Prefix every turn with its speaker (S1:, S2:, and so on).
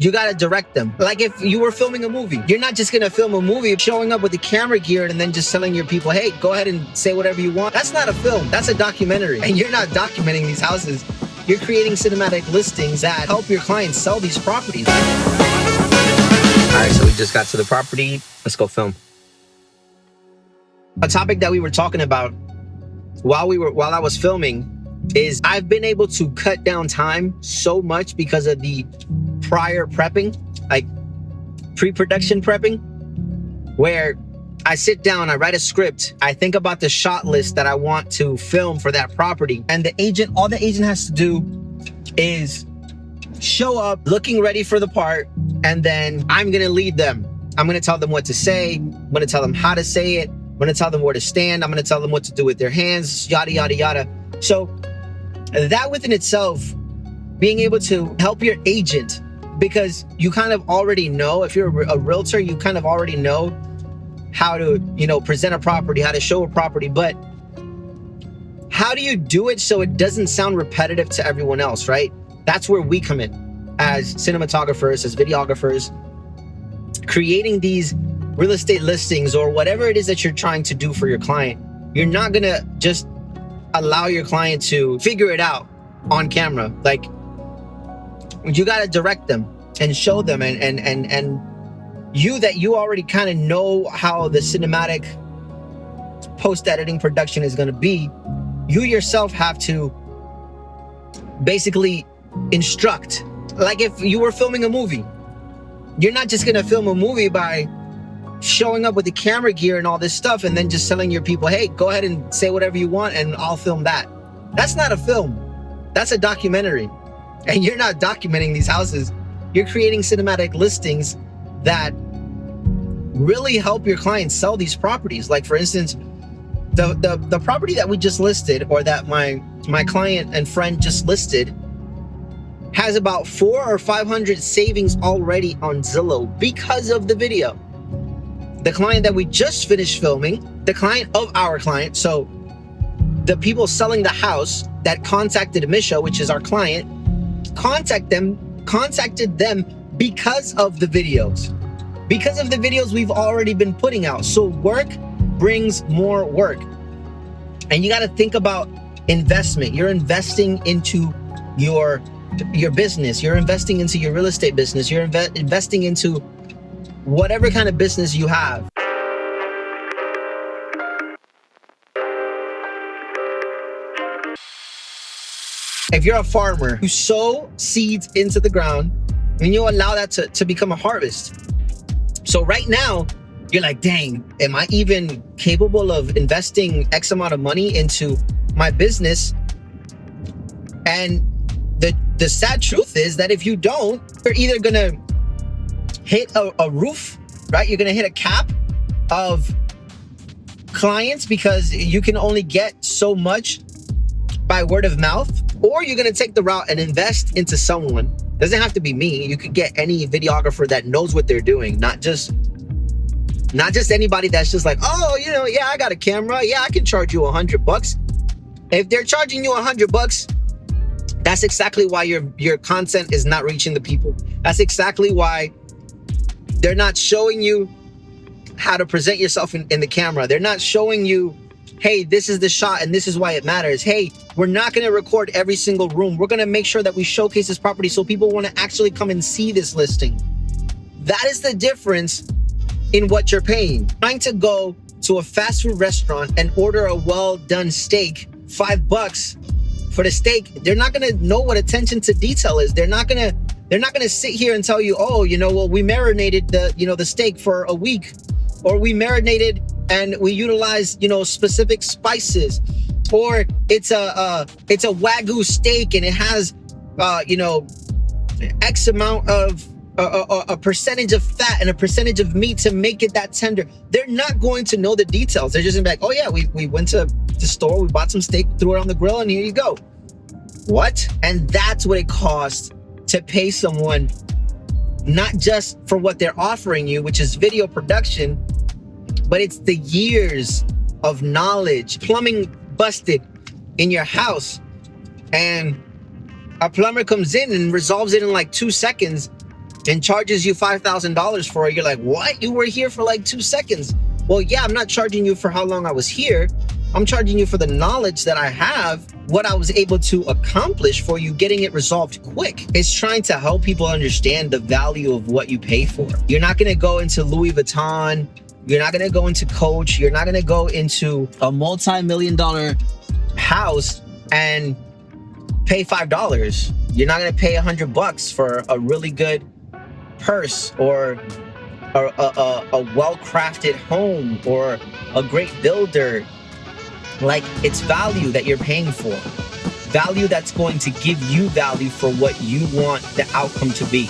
S1: You got to direct them. Like if you were filming a movie, you're not just going to film a movie showing up with the camera gear and then just telling your people, hey, go ahead and say whatever you want. That's not a film. That's a documentary. And you're not documenting these houses. You're creating cinematic listings that help your clients sell these properties. All right, so we just got to the property. Let's go film. A topic that we were talking about while I was filming is I've been able to cut down time so much because of the prior prepping, like pre-production prepping, where I sit down, I write a script, I think about the shot list that I want to film for that property. And all the agent has to do is show up looking ready for the part. And then I'm going to lead them. I'm going to tell them what to say. I'm going to tell them how to say it. I'm going to tell them where to stand. I'm going to tell them what to do with their hands, yada, yada, yada. So that within itself, being able to help your agent, because you kind of already know, if you're a realtor, you kind of already know how to, present a property, how to show a property, but how do you do it so it doesn't sound repetitive to everyone else, right? That's where we come in as cinematographers, as videographers, creating these real estate listings or whatever it is that you're trying to do for your client. You're not gonna just allow your client to figure it out on camera. Like, you got to direct them and show them and you already kind of know how the cinematic post-editing production is going to be. You yourself have to basically instruct. Like if you were filming a movie, you're not just going to film a movie by showing up with the camera gear and all this stuff and then just telling your people, hey, go ahead and say whatever you want and I'll film that. That's not a film. That's a documentary. And you're not documenting these houses. You're creating cinematic listings that really help your clients sell these properties. Like for instance, the property that we just listed, or that my client and friend just listed, has about 400 or 500 savings already on Zillow because of the video. The client that we just finished filming, the client of our client, so the people selling the house that contacted Misha, which is our client, contacted them because of the videos. Because of the videos we've already been putting out. So work brings more work. And you got to think about investment. You're investing into your business. You're investing into your real estate business. You're investing into whatever kind of business you have. If you're a farmer, you sow seeds into the ground and you allow that to become a harvest. So right now, you're like, dang, am I even capable of investing X amount of money into my business? And the sad truth is that if you don't, you're either gonna hit a roof, right? You're gonna hit a cap of clients because you can only get so much by word of mouth, or you're gonna take the route and invest into someone. Doesn't have to be me. You could get any videographer that knows what they're doing, not just anybody that's just like, oh, yeah, I got a camera. Yeah, I can charge you $100. If they're charging you $100, that's exactly why your content is not reaching the people. That's exactly why they're not showing you how to present yourself in the camera. They're not showing you, hey, this is the shot and this is why it matters. Hey, we're not going to record every single room. We're going to make sure that we showcase this property so people want to actually come and see this listing. That is the difference in what you're paying. Trying to go to a fast food restaurant and order a well-done steak, $5 for the steak. They're not going to know what attention to detail is. They're not going to sit here and tell you, oh, we marinated the steak for a week, or we marinated and we utilize, specific spices, or it's a Wagyu steak and it has, X amount of a percentage of fat and a percentage of meat to make it that tender. They're not going to know the details. They're just gonna be like, oh yeah, we went to the store, we bought some steak, threw it on the grill, and here you go. What? And that's what it costs to pay someone, not just for what they're offering you, which is video production, but it's the years of knowledge. Plumbing busted in your house, and a plumber comes in and resolves it in like 2 seconds. and charges you $5,000 for it, you're like, what? You were here for like 2 seconds. Well, yeah, I'm not charging you for how long I was here. I'm charging you for the knowledge that I have, what I was able to accomplish for you, getting it resolved quick. It's trying to help people understand the value of what you pay for. You're not gonna go into Louis Vuitton. You're not gonna go into Coach. You're not gonna go into a multi-million-dollar house and pay $5. You're not gonna pay $100 for a really good purse or a well-crafted home or a great builder. Like, it's value that you're paying for, value that's going to give you value for what you want the outcome to be.